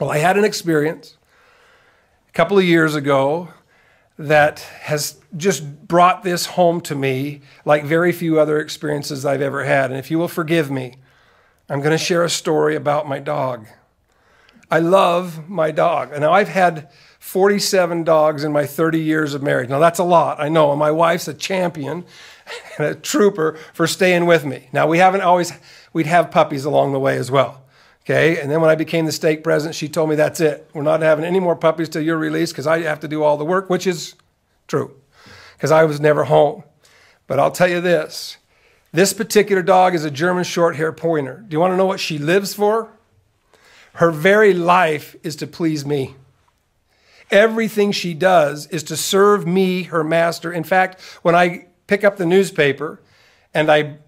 Well, I had an experience a couple of years ago that has just brought this home to me like very few other experiences I've ever had. And if you will forgive me, I'm going to share a story about my dog. I love my dog. And now I've had 47 dogs in my 30 years of marriage. Now that's a lot, I know. And my wife's a champion and a trooper for staying with me. Now we'd have puppies along the way as well. Okay, and then when I became the stake president, she told me that's it. We're not having any more puppies till you're released because I have to do all the work, which is true because I was never home. But I'll tell you this. This particular dog is a German short-hair pointer. Do you want to know what she lives for? Her very life is to please me. Everything she does is to serve me, her master. In fact, when I pick up the newspaper and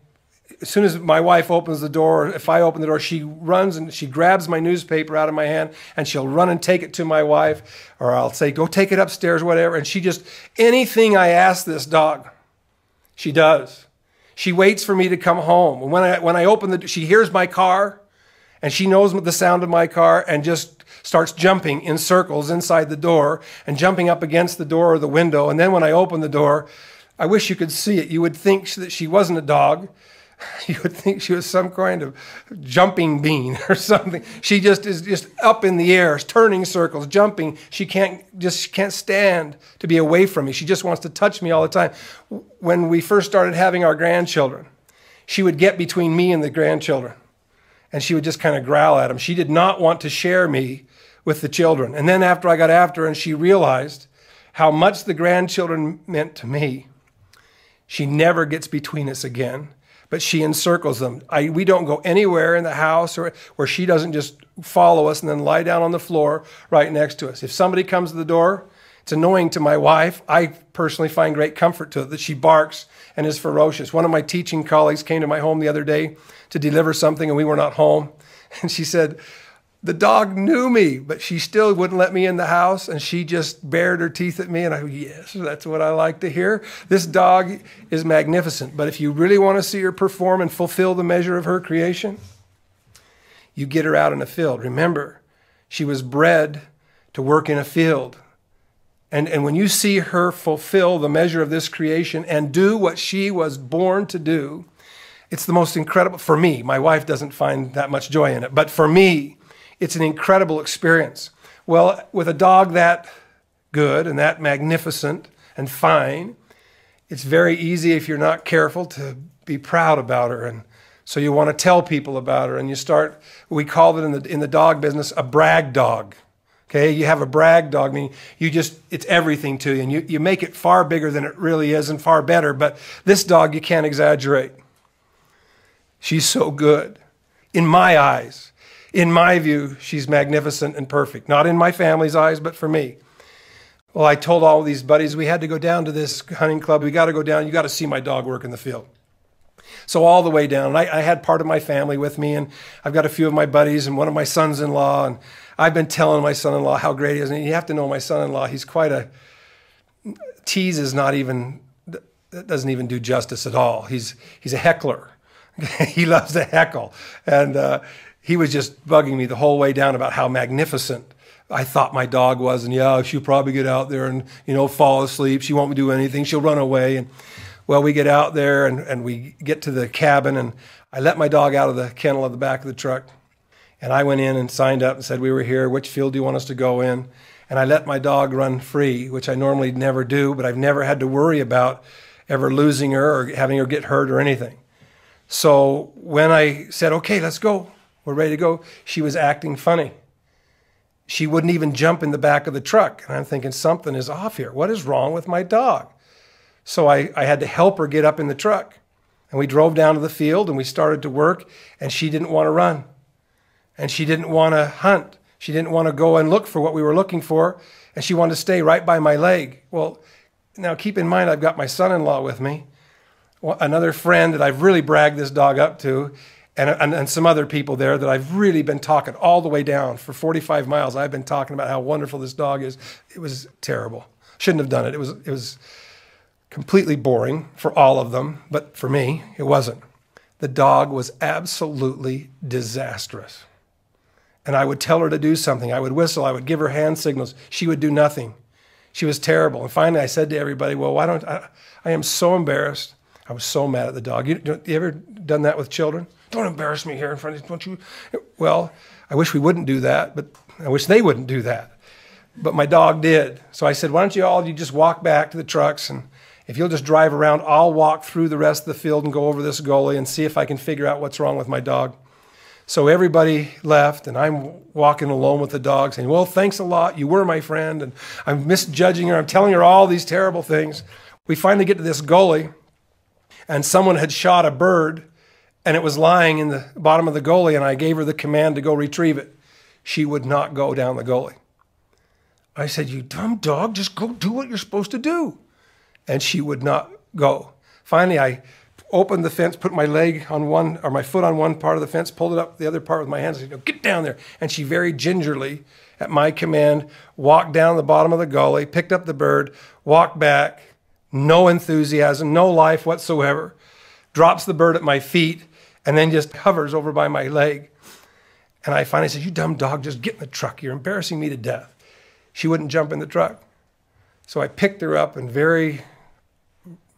as soon as my wife opens the door, or if I open the door, she runs and she grabs my newspaper out of my hand and she'll run and take it to my wife, or I'll say, go take it upstairs, whatever. And she just, anything I ask this dog, she does. She waits for me to come home. And when I open the door, she hears my car and she knows the sound of my car and just starts jumping in circles inside the door and jumping up against the door or the window. And then when I open the door, I wish you could see it. You would think that she wasn't a dog. You would think she was some kind of jumping bean or something. She just is just up in the air, turning circles, jumping. She can't stand to be away from me. She just wants to touch me all the time. When we first started having our grandchildren, she would get between me and the grandchildren, and she would just kind of growl at them. She did not want to share me with the children. And then after I got after her and she realized how much the grandchildren meant to me, she never gets between us again. But she encircles them. We don't go anywhere in the house or where she doesn't just follow us and then lie down on the floor right next to us. If somebody comes to the door, it's annoying to my wife. I personally find great comfort to it that she barks and is ferocious. One of my teaching colleagues came to my home the other day to deliver something and we were not home. And she said, the dog knew me, but she still wouldn't let me in the house, and she just bared her teeth at me, and I go, yes, that's what I like to hear. This dog is magnificent, but if you really want to see her perform and fulfill the measure of her creation, you get her out in a field. Remember, she was bred to work in a field. And when you see her fulfill the measure of this creation and do what she was born to do, it's the most incredible, for me. My wife doesn't find that much joy in it, but for me, it's an incredible experience. Well, with a dog that good and that magnificent and fine, it's very easy if you're not careful to be proud about her. And so you want to tell people about her, and you start, we call it in the dog business, a brag dog. Okay, you have a brag dog, meaning it's everything to you, and you make it far bigger than it really is and far better, but this dog you can't exaggerate. She's so good. In my eyes, in my view, she's magnificent and perfect. Not in my family's eyes, but for me. Well, I told all these buddies we had to go down to this hunting club. We got to go down. You got to see my dog work in the field. So all the way down, I had part of my family with me, and I've got a few of my buddies and one of my sons-in-law, and I've been telling my son-in-law how great he is. And you have to know my son-in-law, he's quite a, tease is not even, that doesn't even do justice at all. He's a heckler. He loves to heckle. And he was just bugging me the whole way down about how magnificent I thought my dog was. And yeah, she'll probably get out there and, fall asleep. She won't do anything. She'll run away. And well, we get out there and we get to the cabin, and I let my dog out of the kennel at the back of the truck. And I went in and signed up and said, we were here. Which field do you want us to go in? And I let my dog run free, which I normally never do, but I've never had to worry about ever losing her or having her get hurt or anything. So when I said, okay, let's go, we're ready to go, she was acting funny. She wouldn't even jump in the back of the truck. And I'm thinking, something is off here. What is wrong with my dog? So I had to help her get up in the truck. And we drove down to the field and we started to work, and she didn't want to run. And she didn't want to hunt. She didn't want to go and look for what we were looking for. And she wanted to stay right by my leg. Well, now keep in mind, I've got my son-in-law with me, another friend that I've really bragged this dog up to, and some other people there that I've really been talking all the way down for 45 miles. I've been talking about how wonderful this dog is. It was terrible. Shouldn't have done it. It was completely boring for all of them, but for me, it wasn't. The dog was absolutely disastrous. And I would tell her to do something. I would whistle. I would give her hand signals. She would do nothing. She was terrible. And finally, I said to everybody, well, why don't I am so embarrassed. I was so mad at the dog. You ever done that with children? Don't embarrass me here in front of you. Don't you? Well, I wish we wouldn't do that, but I wish they wouldn't do that. But my dog did. So I said, why don't you just walk back to the trucks, and if you'll just drive around, I'll walk through the rest of the field and go over this gully and see if I can figure out what's wrong with my dog. So everybody left, and I'm walking alone with the dog saying, well, thanks a lot. You were my friend, and I'm misjudging her. I'm telling her all these terrible things. We finally get to this gully, and someone had shot a bird, and it was lying in the bottom of the gully, and I gave her the command to go retrieve it. She would not go down the gully. I said, you dumb dog, just go do what you're supposed to do. And she would not go. Finally, I opened the fence, put my leg on one, or my foot on one part of the fence, pulled it up the other part with my hands, and said, get down there. And she very gingerly, at my command, walked down the bottom of the gully, picked up the bird, walked back, no enthusiasm, no life whatsoever, drops the bird at my feet, and then just hovers over by my leg. And I finally said, you dumb dog, just get in the truck. You're embarrassing me to death. She wouldn't jump in the truck. So I picked her up and very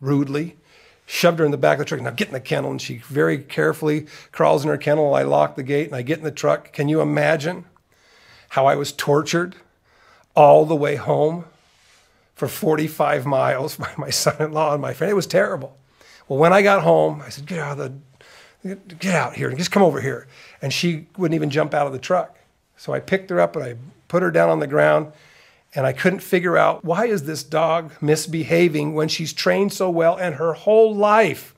rudely shoved her in the back of the truck. Now get in the kennel. And she very carefully crawls in her kennel. I lock the gate and I get in the truck. Can you imagine how I was tortured all the way home for 45 miles by my son-in-law and my friend? It was terrible. Well, when I got home, I said, get out here and just come over here. And she wouldn't even jump out of the truck. So I picked her up and I put her down on the ground, and I couldn't figure out, why is this dog misbehaving when she's trained so well and her whole life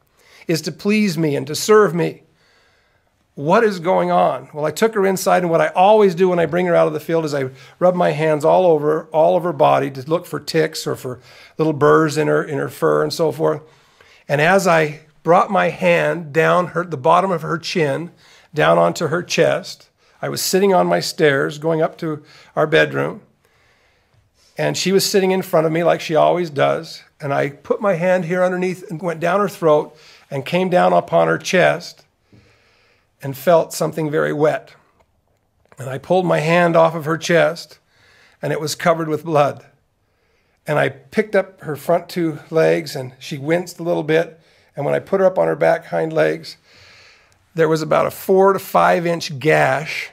is to please me and to serve me? What is going on? Well, I took her inside, and what I always do when I bring her out of the field is I rub my hands all of her body to look for ticks or for little burrs in her fur and so forth. And as I brought my hand down the bottom of her chin, down onto her chest, I was sitting on my stairs going up to our bedroom, and she was sitting in front of me like she always does, and I put my hand here underneath and went down her throat and came down upon her chest and felt something very wet. And I pulled my hand off of her chest, and it was covered with blood. And I picked up her front two legs, and she winced a little bit, and when I put her up on her back hind legs, there was about a 4 to 5 inch gash,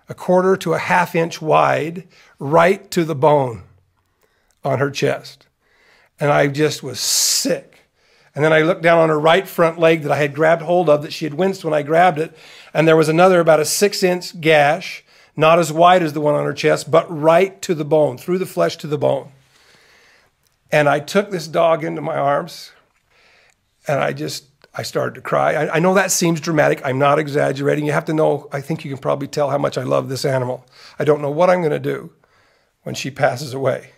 a 1/4 to a 1/2 inch wide, right to the bone on her chest. And I just was sick. And then I looked down on her right front leg that I had grabbed hold of, that she had winced when I grabbed it, and there was another about a 6 inch gash, not as wide as the one on her chest, but right to the bone, through the flesh to the bone. And I took this dog into my arms, and I started to cry. I know that seems dramatic. I'm not exaggerating. You have to know, I think you can probably tell how much I love this animal. I don't know what I'm going to do when she passes away.